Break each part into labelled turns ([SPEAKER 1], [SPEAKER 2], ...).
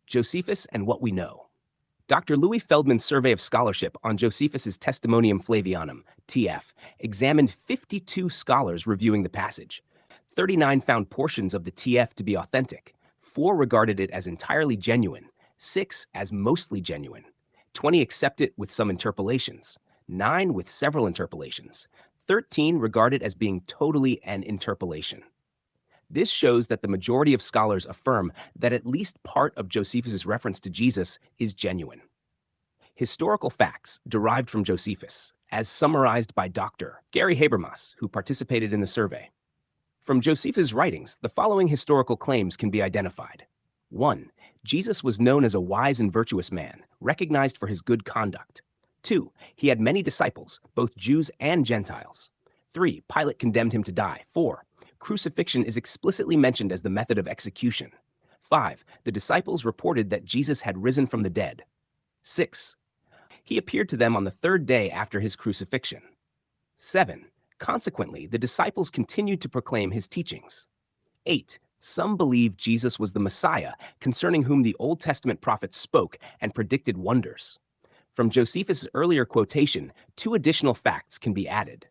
[SPEAKER 1] Josephus and What We Know. Dr. Louis Feldman's survey of scholarship on Josephus's Testimonium Flavianum, TF, examined 52 scholars reviewing the passage. 39 found portions of the TF to be authentic, 4 regarded it as entirely genuine, 6 as mostly genuine, 20 accept it with some interpolations, 9 with several interpolations, 13 regard it as being totally an interpolation. This shows that the majority of scholars affirm that at least part of Josephus's reference to Jesus is genuine. Historical facts derived from Josephus, as summarized by Dr. Gary Habermas, who participated in the survey. From Josephus' writings, the following historical claims can be identified. 1. Jesus was known as a wise and virtuous man, recognized for his good conduct. 2. He had many disciples, both Jews and Gentiles. 3. Pilate condemned him to die. 4. Crucifixion is explicitly mentioned as the method of execution. 5. The disciples reported that Jesus had risen from the dead. 6. He appeared to them on the 3rd day after his crucifixion. 7. Consequently, the disciples continued to proclaim his teachings. 8. Some believed Jesus was the Messiah, concerning whom the Old Testament prophets spoke and predicted wonders. From Josephus' earlier quotation, 2 additional facts can be added.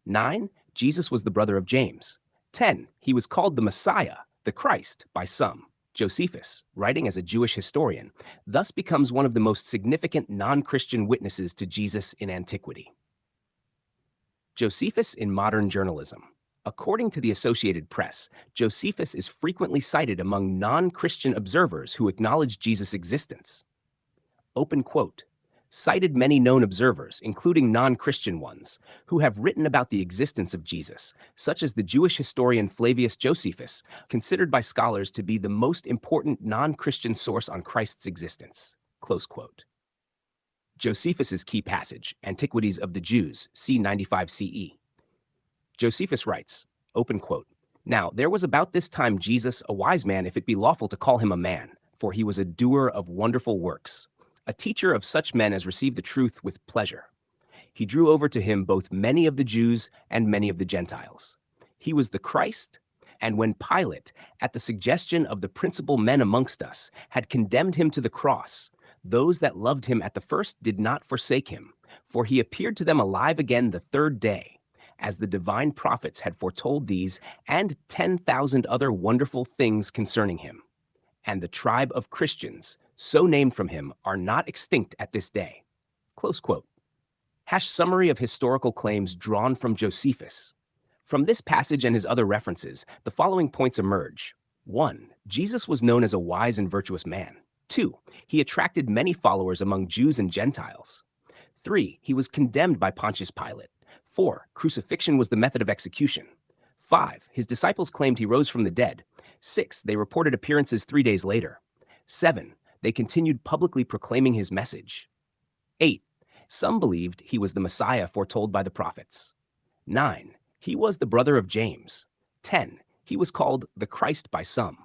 [SPEAKER 1] 9. Jesus was the brother of James. 10. He was called the Messiah, the Christ, by some. Josephus, writing as a Jewish historian, thus becomes one of the most significant non-Christian witnesses to Jesus in antiquity. Josephus in modern journalism. According to the Associated Press, Josephus is frequently cited among non-Christian observers who acknowledge Jesus' existence. Open quote. Cited many known observers, including non-Christian ones, who have written about the existence of Jesus, such as the Jewish historian Flavius Josephus, considered by scholars to be the most important non-Christian source on Christ's existence. Close quote. Josephus's key passage, Antiquities of the Jews, c. 95 CE. Josephus writes, open quote, Now there was about this time Jesus, a wise man, if it be lawful to call him a man, for he was a doer of wonderful works, a teacher of such men as receive the truth with pleasure. He drew over to him both many of the Jews and many of the Gentiles. He was the Christ, and when Pilate, at the suggestion of the principal men amongst us, had condemned him to the cross, those that loved him at the first did not forsake him, for he appeared to them alive again the 3rd day, as the divine prophets had foretold these and 10,000 other wonderful things concerning him. And the tribe of Christians, so named from him, are not extinct at this day. Close quote. Summary of historical claims drawn from Josephus. From this passage and his other references, the following points emerge. 1. Jesus was known as a wise and virtuous man. 2. He attracted many followers among Jews and Gentiles. 3. He was condemned by Pontius Pilate. 4. Crucifixion was the method of execution. 5. His disciples claimed he rose from the dead. 6. They reported appearances 3 days later. 7. They continued publicly proclaiming his message. 8. Some believed he was the Messiah foretold by the prophets. 9. He was the brother of James. 10. He was called the Christ by some.